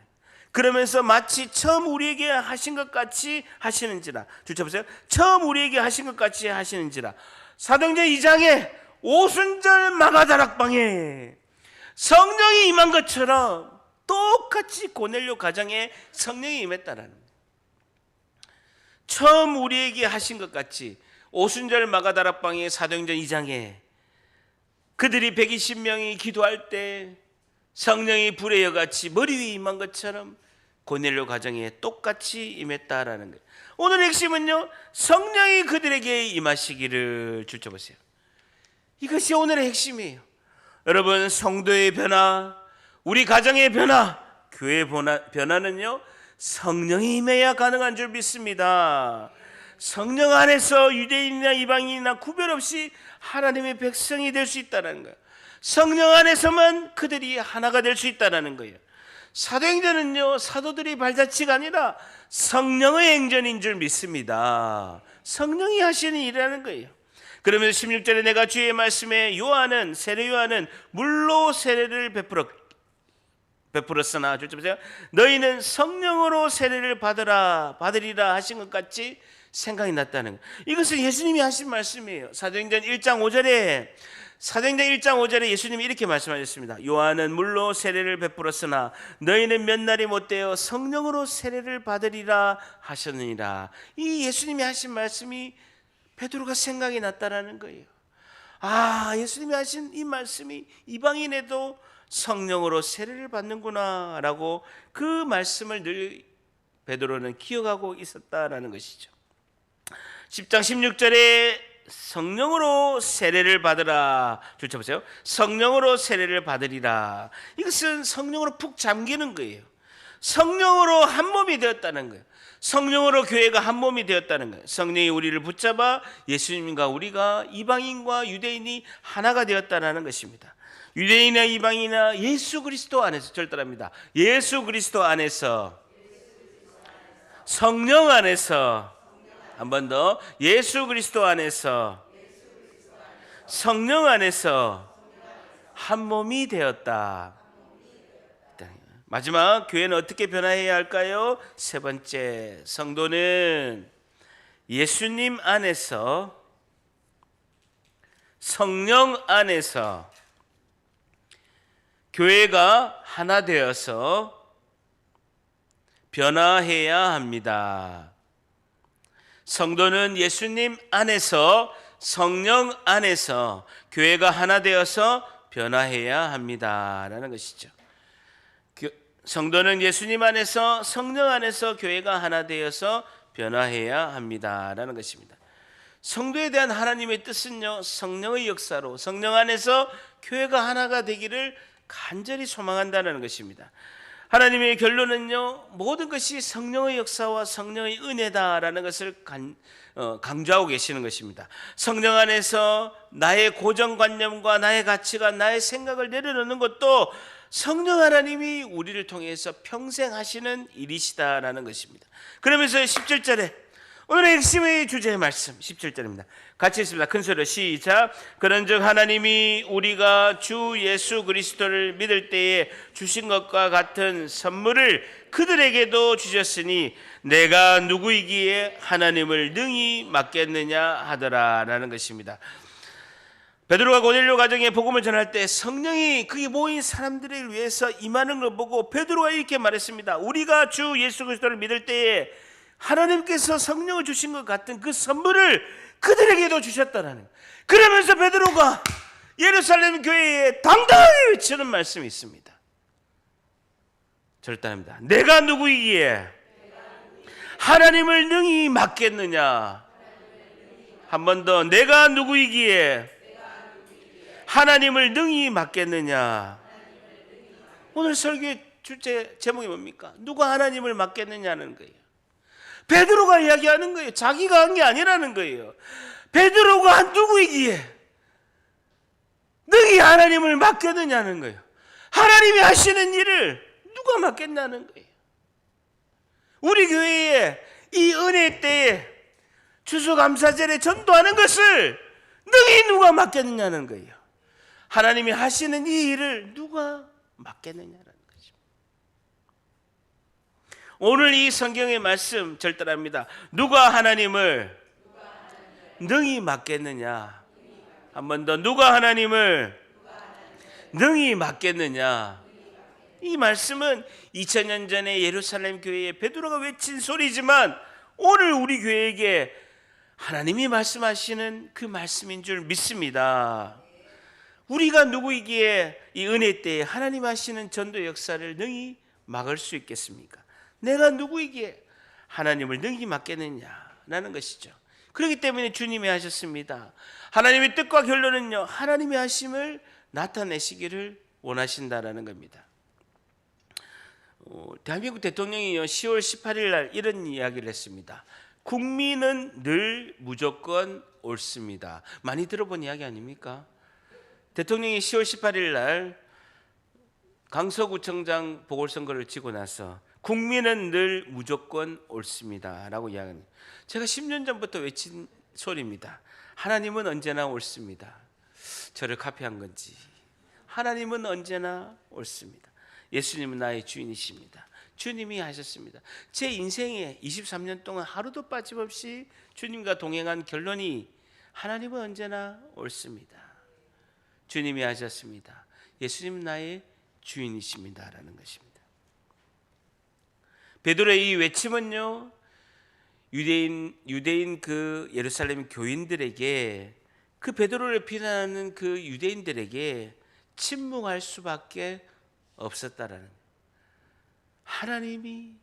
그러면서 마치 처음 우리에게 하신 것 같이 하시는지라. 주체보세요, 처음 우리에게 하신 것 같이 하시는지라. 사도행전 2장에 오순절 마가다락방에 성령이 임한 것처럼 똑같이 고넬료 가정에 성령이 임했다라는 거예요. 처음 우리에게 하신 것 같이 오순절 마가다락방의 사도행전 2장에 그들이 120명이 기도할 때 성령이 불의 여같이 머리 위에 임한 것처럼 고넬료 가정에 똑같이 임했다라는 거예요. 오늘 핵심은요, 성령이 그들에게 임하시기를. 줄쳐보세요. 이것이 오늘의 핵심이에요. 여러분, 성도의 변화, 우리 가정의 변화, 교회의 변화는요 성령이 임해야 가능한 줄 믿습니다. 성령 안에서 유대인이나 이방인이나 구별 없이 하나님의 백성이 될 수 있다는 거예요. 성령 안에서만 그들이 하나가 될 수 있다는 거예요. 사도행전은요 사도들이 발자취가 아니라 성령의 행전인 줄 믿습니다. 성령이 하시는 일이라는 거예요. 그러면서 16절에 내가 주의 말씀에 요한은, 세례 요한은 물로 세례를 베풀었으나, 보세요, 너희는 성령으로 세례를 받으리라 하신 것 같이 생각이 났다는 거예요. 이것은 예수님이 하신 말씀이에요. 사도행전 1장 5절에 예수님이 이렇게 말씀하셨습니다. 요한은 물로 세례를 베풀었으나 너희는 몇 날이 못되어 성령으로 세례를 받으리라 하셨느니라. 이 예수님이 하신 말씀이 베드로가 생각이 났다라는 거예요. 아, 예수님이 하신 이 말씀이 이방인에도 성령으로 세례를 받는구나 라고 그 말씀을 늘 베드로는 기억하고 있었다라는 것이죠. 10장 16절에 성령으로 세례를 받으라. 줄쳐보세요. 성령으로 세례를 받으리라. 이것은 성령으로 푹 잠기는 거예요. 성령으로 한 몸이 되었다는 거예요. 성령으로 교회가 한 몸이 되었다는 거예요. 성령이 우리를 붙잡아 예수님과 우리가 이방인과 유대인이 하나가 되었다는 것입니다. 유대인이나 이방인이나 예수 그리스도 안에서, 절대랍니다, 예수 그리스도 안에서, 성령 안에서, 한 번 더, 예수 그리스도 안에서, 성령 안에서 한 몸이 되었다. 마지막, 교회는 어떻게 변화해야 할까요? 세 번째, 성도는 예수님 안에서, 성령 안에서 교회가 하나 되어서 변화해야 합니다. 성도는 예수님 안에서, 성령 안에서 교회가 하나 되어서 변화해야 합니다라는 것이죠. 성도는 예수님 안에서, 성령 안에서 교회가 하나 되어서 변화해야 합니다라는 것입니다. 성도에 대한 하나님의 뜻은요, 성령의 역사로 성령 안에서 교회가 하나가 되기를 간절히 소망한다는 것입니다. 하나님의 결론은요, 모든 것이 성령의 역사와 성령의 은혜다라는 것을 강조하고 계시는 것입니다. 성령 안에서 나의 고정관념과 나의 가치관, 나의 생각을 내려놓는 것도 성령 하나님이 우리를 통해서 평생 하시는 일이시다라는 것입니다. 그러면서 17절에 오늘의 핵심의 주제의 말씀 17절입니다. 같이 읽습니다. 큰 소리로 시작. 그런즉 하나님이 우리가 주 예수 그리스도를 믿을 때에 주신 것과 같은 선물을 그들에게도 주셨으니 내가 누구이기에 하나님을 능히 맡겠느냐 하더라라는 것입니다. 베드로가 고넬료 가정에 복음을 전할 때 성령이 그게 모인 사람들을 위해서 임하는 걸 보고 베드로가 이렇게 말했습니다. 우리가 주 예수 그리스도를 믿을 때에 하나님께서 성령을 주신 것 같은 그 선물을 그들에게도 주셨다라는 거예요. 그러면서 베드로가 예루살렘 교회에 당당히 외치는 말씀이 있습니다. 절단합니다. 내가 누구이기에 하나님을 능히 맡겠느냐. 한 번 더. 내가 누구이기에 하나님을 능히 맡겠느냐. 오늘 설교의 주제 제목이 뭡니까? 누가 하나님을 맡겠느냐는 거예요. 베드로가 이야기하는 거예요. 자기가 한 게 아니라는 거예요. 베드로가 누구이기에 능히 하나님을 맡겠느냐는 거예요. 하나님이 하시는 일을 누가 맡겠냐는 거예요. 우리 교회에 이 은혜 때에 추수감사절에 전도하는 것을 능히 누가 맡겠느냐는 거예요. 하나님이 하시는 이 일을 누가 맡겠느냐라는 거죠. 오늘 이 성경의 말씀 절단합니다. 누가 하나님을 능히 맡겠느냐. 한 번 더. 누가 하나님을 능히 맡겠느냐. 이 말씀은 2000년 전에 예루살렘 교회에 베드로가 외친 소리지만 오늘 우리 교회에게 하나님이 말씀하시는 그 말씀인 줄 믿습니다. 우리가 누구이기에 이 은혜 때에 하나님 하시는 전도 역사를 능히 막을 수 있겠습니까? 내가 누구이기에 하나님을 능히 맡겠느냐라는 것이죠. 그렇기 때문에 주님이 하셨습니다. 하나님의 뜻과 결론은요, 하나님이 하심을 나타내시기를 원하신다라는 겁니다. 대한민국 대통령이요 10월 18일 날 이런 이야기를 했습니다. 국민은 늘 무조건 옳습니다. 많이 들어본 이야기 아닙니까? 대통령이 10월 18일 날 강서구청장 보궐선거를 치고 나서 국민은 늘 무조건 옳습니다 라고 이야기합니다. 제가 10년 전부터 외친 소리입니다. 하나님은 언제나 옳습니다. 저를 카피한 건지 하나님은 언제나 옳습니다. 예수님은 나의 주인이십니다. 주님이 하셨습니다. 제 인생에 23년 동안 하루도 빠짐없이 주님과 동행한 결론이 하나님은 언제나 옳습니다. 주님이 하셨습니다. 예수님은 나의 주인이십니다라는 것입니다. 베드로의 이 외침은요, 유대인 그 예루살렘 교인들에게, 그 베드로를 비난하는 그 유대인들에게 침묵할 수밖에 없었다라는 거예요. 하나님이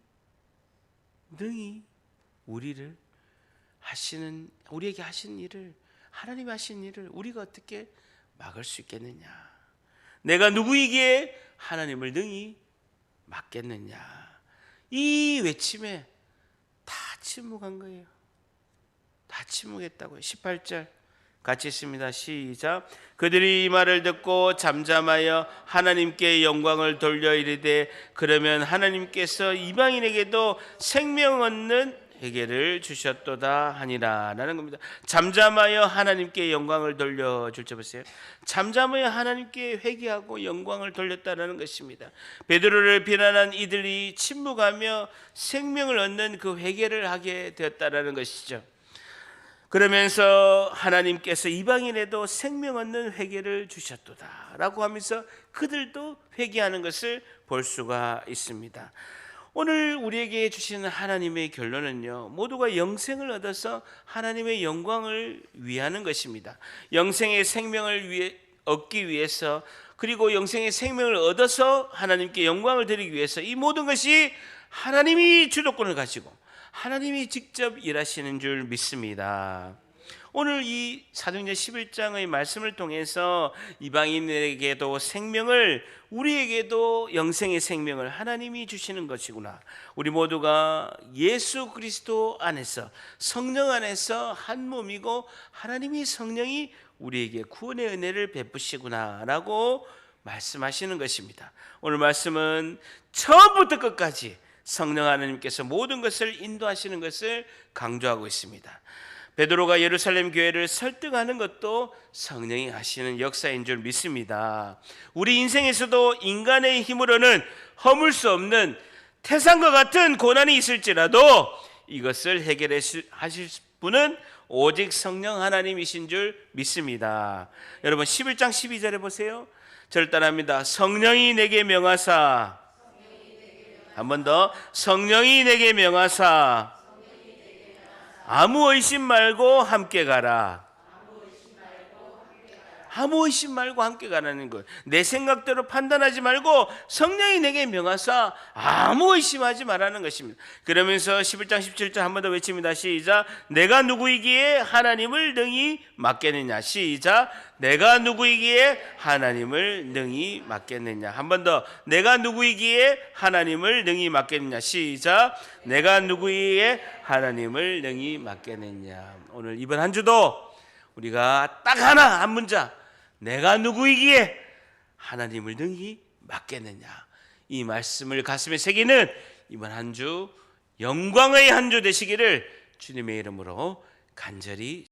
능히 우리에게 하신 일을, 하나님이 하신 일을 우리가 어떻게 막을 수 있겠느냐. 내가 누구이기에 하나님을 능히 맡겠느냐. 이 외침에 다 침묵한 거예요. 다 침묵했다고요. 18절 같이 있습니다. 시작. 그들이 이 말을 듣고 잠잠하여 하나님께 영광을 돌려 이르되 그러면 하나님께서 이방인에게도 생명 얻는 회개를 주셨도다 하니라 라는 겁니다. 잠잠하여 하나님께 영광을 돌려줄 줄 보세요. 잠잠하여 하나님께 회개하고 영광을 돌렸다라는 것입니다. 베드로를 비난한 이들이 침묵하며 생명을 얻는 그 회개를 하게 되었다라는 것이죠. 그러면서 하나님께서 이방인에도 생명 얻는 회개를 주셨도다 라고 하면서 그들도 회개하는 것을 볼 수가 있습니다. 오늘 우리에게 주시는 하나님의 결론은요, 모두가 영생을 얻어서 하나님의 영광을 위하는 것입니다. 영생의 생명을 얻기 위해서, 그리고 영생의 생명을 얻어서 하나님께 영광을 드리기 위해서 이 모든 것이 하나님이 주도권을 가지고 하나님이 직접 일하시는 줄 믿습니다. 오늘 이 사도행전 11장의 말씀을 통해서 이방인에게도 생명을, 우리에게도 영생의 생명을 하나님이 주시는 것이구나. 우리 모두가 예수 그리스도 안에서, 성령 안에서 한 몸이고 하나님이 성령이 우리에게 구원의 은혜를 베푸시구나 라고 말씀하시는 것입니다. 오늘 말씀은 처음부터 끝까지 성령 하나님께서 모든 것을 인도하시는 것을 강조하고 있습니다. 베드로가 예루살렘 교회를 설득하는 것도 성령이 하시는 역사인 줄 믿습니다. 우리 인생에서도 인간의 힘으로는 허물 수 없는 태산과 같은 고난이 있을지라도 이것을 해결해 하실 분은 오직 성령 하나님이신 줄 믿습니다. 여러분 11장 12절에 보세요. 저를 따라합니다. 성령이 내게 명하사, 한 번 더, 성령이 내게 명하사 아무 의심 말고 함께 가라. 아무 의심 말고 함께 가라는 거예요. 내 생각대로 판단하지 말고 성령이 내게 명하사 아무 의심하지 말라는 것입니다. 그러면서 11장 17절 한 번 더 외칩니다. 시작. 내가 누구이기에 하나님을 능히 맡겠느냐. 시작. 내가 누구이기에 하나님을 능히 맡겠느냐. 한 번 더. 내가 누구이기에 하나님을 능히 맡겠느냐. 시작. 내가 누구이기에 하나님을 능히 맡겠느냐. 오늘 이번 한 주도 우리가 딱 하나 한 문장, 내가 누구이기에 하나님을 능히 맡겠느냐, 이 말씀을 가슴에 새기는 이번 한 주 영광의 한 주 되시기를 주님의 이름으로 간절히